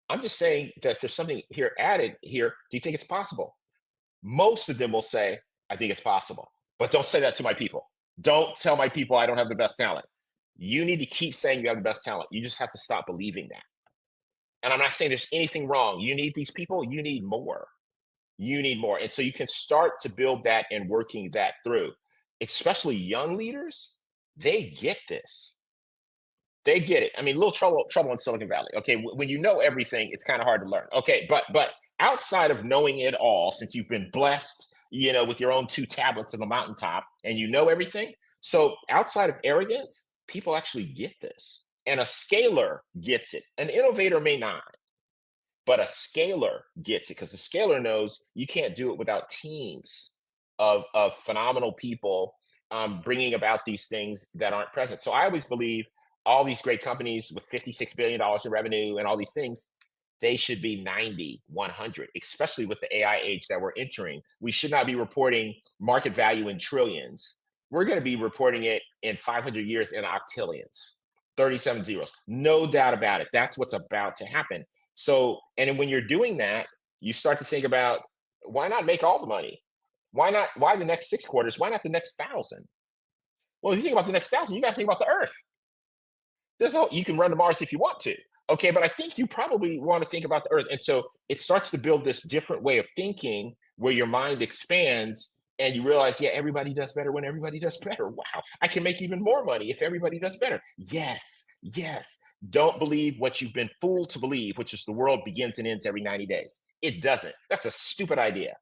I'm just saying that there's something here added here. Do you think it's possible? Most of them will say, I think it's possible. But don't say that to my people. Don't tell my people I don't have the best talent. You need to keep saying you have the best talent. You just have to stop believing that. And I'm not saying there's anything wrong. You need these people, you need more. You need more. And so you can start to build that and working that through. Especially young leaders, they get this. They get it. I mean, a little trouble in Silicon Valley. Okay, when you know everything, it's kind of hard to learn. Okay, but outside of knowing it all, since you've been blessed, with your own two tablets on the mountaintop, and you know everything. So outside of arrogance, people actually get this, and a scaler gets it. An innovator may not, but a scaler gets it because the scaler knows you can't do it without teams of phenomenal people bringing about these things that aren't present. So I always believe all these great companies with $56 billion in revenue and all these things, they should be 90, 100, especially with the AI age that we're entering. We should not be reporting market value in trillions. We're going to be reporting it in 500 years in octillions, 37 zeros. No doubt about it. That's what's about to happen. So, and then when you're doing that, you start to think about, why not make all the money? Why not? Why the next 6 quarters? Why not the next 1,000? Well, if you think about the next 1,000, you got to think about the Earth. You can run to Mars if you want to. Okay, but I think you probably want to think about the Earth. And so it starts to build this different way of thinking where your mind expands and you realize, yeah, everybody does better when everybody does better. Wow, I can make even more money if everybody does better. Yes, yes. Don't believe what you've been fooled to believe, which is the world begins and ends every 90 days. It doesn't. That's a stupid idea.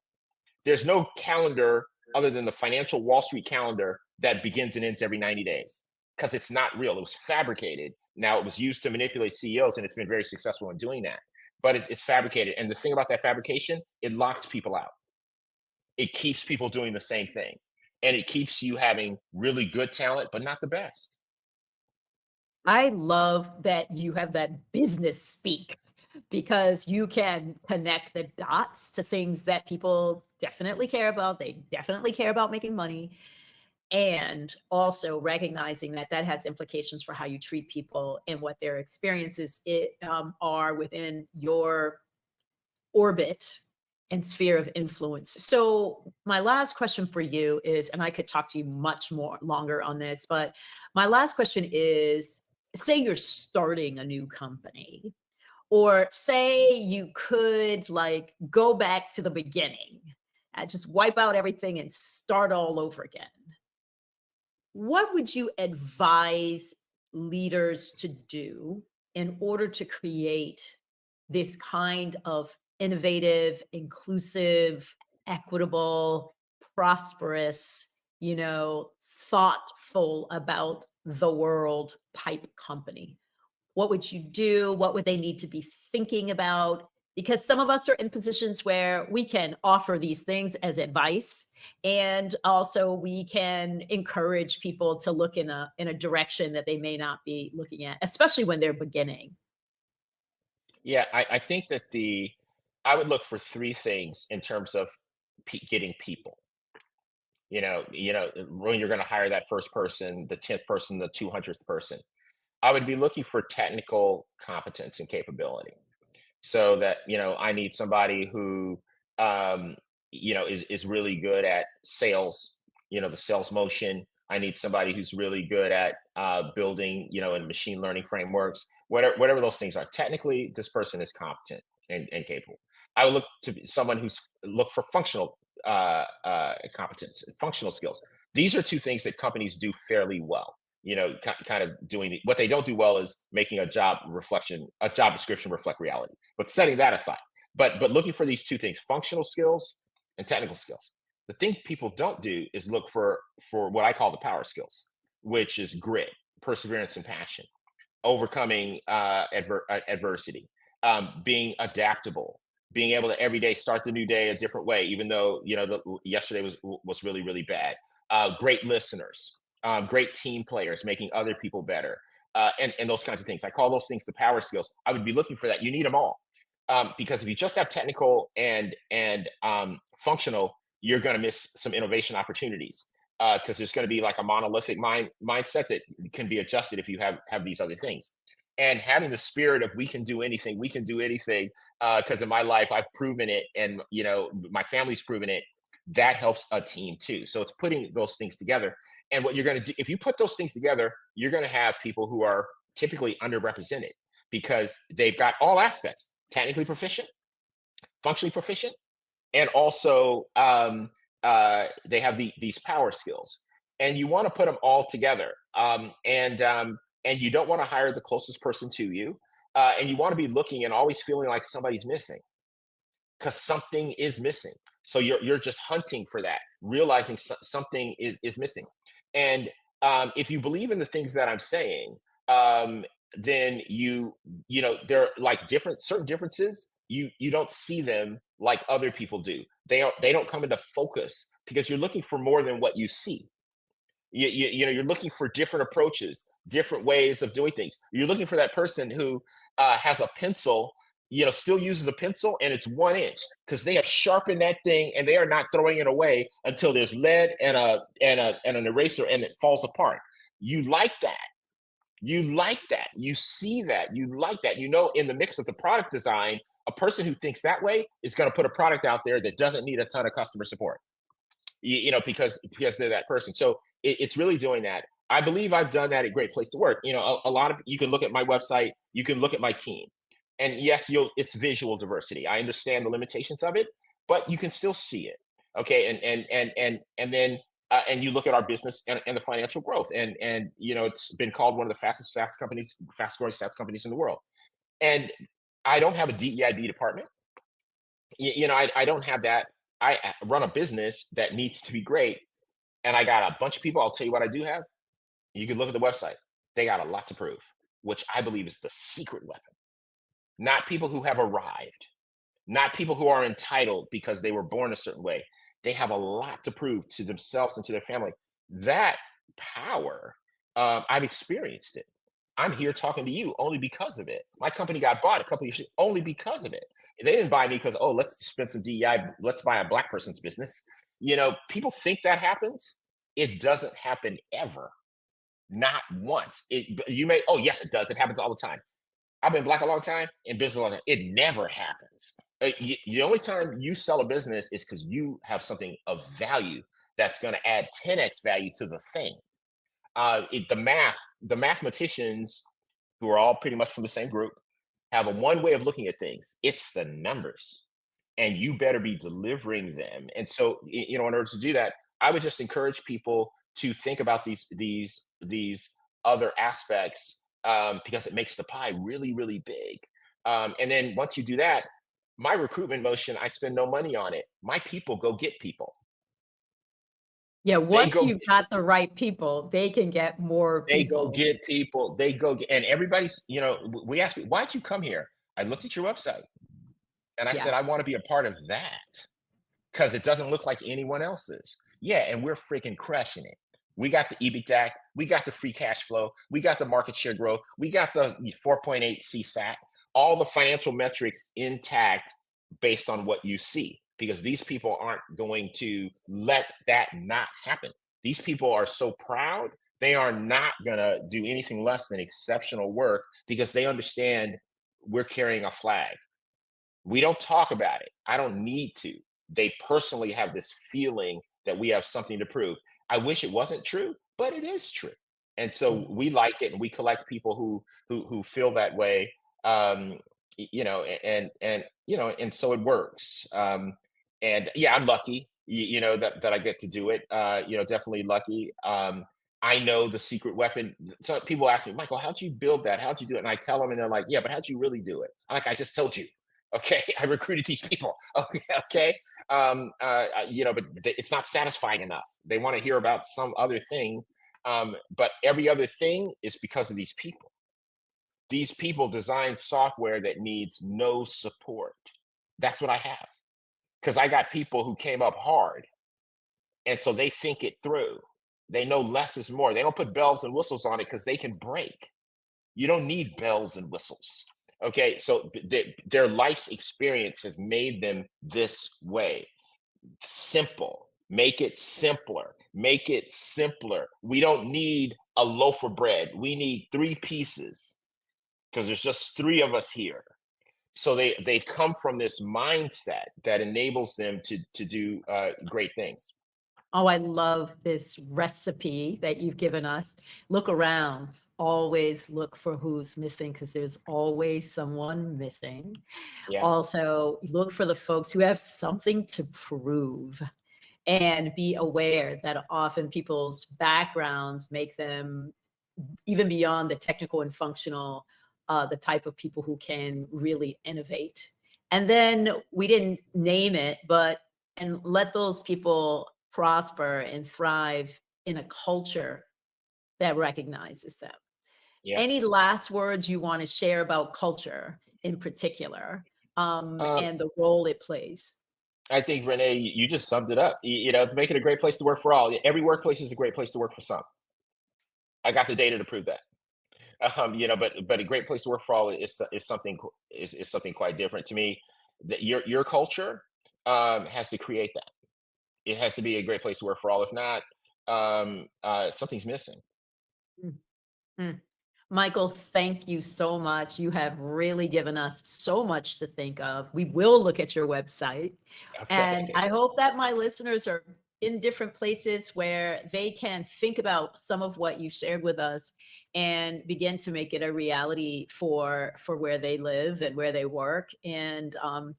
There's no calendar other than the financial Wall Street calendar that begins and ends every 90 days because it's not real. It was fabricated. Now, it was used to manipulate CEOs, and it's been very successful in doing that. But it's fabricated. And the thing about that fabrication, it locks people out. It keeps people doing the same thing. And it keeps you having really good talent, but not the best. I love that you have that business speak because you can connect the dots to things that people definitely care about. They definitely care about making money. And also recognizing that that has implications for how you treat people and what their experiences are within your orbit and sphere of influence. So my last question for you is, and I could talk to you much more longer on this, but my last question is, say you're starting a new company, or say you could like go back to the beginning, just wipe out everything and start all over again. What would you advise leaders to do in order to create this kind of innovative, inclusive, equitable, prosperous, thoughtful about the world type company? What would you do? What would they need to be thinking about? Because some of us are in positions where we can offer these things as advice, and also we can encourage people to look in a direction that they may not be looking at, especially when they're beginning. Yeah, I think that I would look for three things in terms of getting people. When you're going to hire that first person, the 10th person, the 200th person, I would be looking for technical competence and capability. So that I need somebody who um is really good at sales, the sales motion. I need somebody who's really good at building, in machine learning frameworks, whatever those things are. Technically, this person is competent and capable. I would look to someone who's look for functional competence, functional skills. These are two things that companies do fairly well. Kind of doing what they don't do well is making a job description reflect reality. But setting that aside, but looking for these two things: functional skills and technical skills. The thing people don't do is look for what I call the power skills, which is grit, perseverance, and passion, overcoming adversity, being adaptable, being able to every day start the new day a different way, even though yesterday was really really bad. Great listeners, great team players, making other people better, and those kinds of things. I call those things the power skills. I would be looking for that. You need them all, because if you just have technical and functional, you're going to miss some innovation opportunities, because there's going to be like a monolithic mindset that can be adjusted if you have these other things. And having the spirit of we can do anything, because in my life I've proven it, and my family's proven it. That helps a team too. So it's putting those things together. And what you're going to do, if you put those things together, you're going to have people who are typically underrepresented because they've got all aspects: technically proficient, functionally proficient, and also they have these power skills. And you want to put them all together. And you don't want to hire the closest person to you. And you want to be looking and always feeling like somebody's missing, because something is missing. So you're just hunting for that, realizing something is missing. And if you believe in the things that I'm saying, um, then there are like different certain differences. You don't see them like other people do. They don't come into focus because you're looking for more than what you see. You're looking for different approaches, different ways of doing things. You're looking for that person who has a pencil, still uses a pencil, and it's 1 inch because they have sharpened that thing and they are not throwing it away until there's lead and an eraser and it falls apart. You like that. You like that. You see that. You like that. In the mix of the product design, a person who thinks that way is going to put a product out there that doesn't need a ton of customer support, because they're that person. So it's really doing that. I believe I've done that at Great Place to Work. A lot of you can look at my website, you can look at my team, and yes, it's visual diversity. I understand the limitations of it, but you can still see it. Okay, and then and you look at our business and the financial growth, and it's been called one of the fastest growing SaaS companies in the world. And I don't have a DEIB department. I don't have that. I run a business that needs to be great, and I got a bunch of people. I'll tell you what I do have. You can look at the website. They got a lot to prove, which I believe is the secret weapon. Not people who have arrived, not people who are entitled because they were born a certain way. They have a lot to prove to themselves and to their family. That power, I've experienced it. I'm here talking to you only because of it. My company got bought a couple of years ago only because of it. They didn't buy me because, oh, let's spend some DEI, let's buy a black person's business. People think that happens. It doesn't happen ever. Not once. You may, oh, yes, it does. It happens all the time. I've been black a long time, in business a long time. It never happens. The only time you sell a business is because you have something of value that's going to add 10x value to the thing. The mathematicians, who are all pretty much from the same group, have a one way of looking at things. It's the numbers, and you better be delivering them. And so, in order to do that, I would just encourage people to think about these other aspects, because it makes the pie really really big. And then once you do that, my recruitment motion, I spend no money on it. My people go get people. Yeah, They once go you've got the right people, they can get more They go people. get people. They go get, and everybody's, we ask me, why'd you come here? I looked at your website and I Yeah. said, I want to be a part of that because it doesn't look like anyone else's. Yeah, and we're freaking crushing it. We got the EBITDA, we got the free cash flow, we got the market share growth, we got the 4.8 CSAT, all the financial metrics intact based on what you see, because these people aren't going to let that not happen. These people are so proud, they are not going to do anything less than exceptional work because they understand we're carrying a flag. We don't talk about it. I don't need to. They personally have this feeling that we have something to prove. I wish it wasn't true, but it is true. And so Mm. we like it, and we collect people who feel that way. And so it works. And yeah, I'm lucky, that I get to do it. Definitely lucky. I know the secret weapon. So people ask me, Michael, how'd you build that? How'd you do it? And I tell them, and they're like, yeah, but how'd you really do it? I'm like, I just told you. Okay, I recruited these people. Okay, okay. But it's not satisfying enough. They want to hear about some other thing. But every other thing is because of these people. These people design software that needs no support. That's what I have. Because I got people who came up hard. And so they think it through. They know less is more. They don't put bells and whistles on it because they can break. You don't need bells and whistles. Okay, so their life's experience has made them this way. Simple. Make it simpler. Make it simpler. We don't need a loaf of bread. We need three pieces because there's just three of us here. So they come from this mindset that enables them to do great things. Oh, I love this recipe that you've given us. Look around, always look for who's missing because there's always someone missing. Yeah. Also, look for the folks who have something to prove and be aware that often people's backgrounds make them even beyond the technical and functional, the type of people who can really innovate. And then we didn't name it, but and let those people prosper and thrive in a culture that recognizes them. Yeah. Any last words you want to share about culture in particular, Um, and the role it plays? I think Renee, you just summed it up. To make it a great place to work for all. Every workplace is a great place to work for some. I got the data to prove that. But a great place to work for all is something quite different to me. That your culture has to create that. It has to be a great place to work for all. If not, something's missing. Mm, mm. Michael, thank you so much. You have really given us so much to think of. We will look at your website. And Okay. I hope that my listeners are in different places where they can think about some of what you shared with us and begin to make it a reality for where they live and where they work. And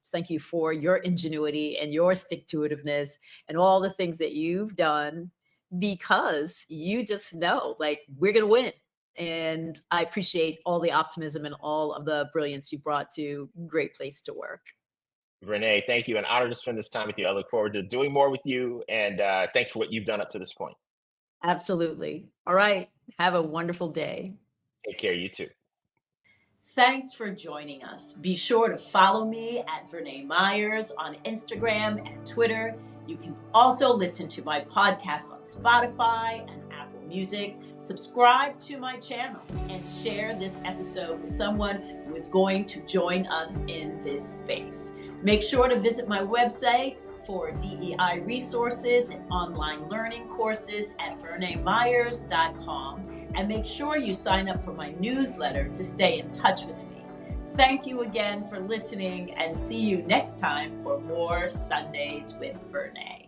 thank you for your ingenuity and your stick-to-itiveness and all the things that you've done because you just know, like, we're going to win. And I appreciate all the optimism and all of the brilliance you brought to Great Place to Work. Renee, thank you. An honor to spend this time with you. I look forward to doing more with you. And thanks for what you've done up to this point. Absolutely. All right. Have a wonderful day. Take care. You too. Thanks for joining us. Be sure to follow me at Verna Myers on Instagram and Twitter. You can also listen to my podcast on Spotify and Apple Music. Subscribe to my channel and share this episode with someone who is going to join us in this space. Make sure to visit my website for DEI resources and online learning courses at vernamyers.com. And make sure you sign up for my newsletter to stay in touch with me. Thank you again for listening and see you next time for more Sundays with Verna.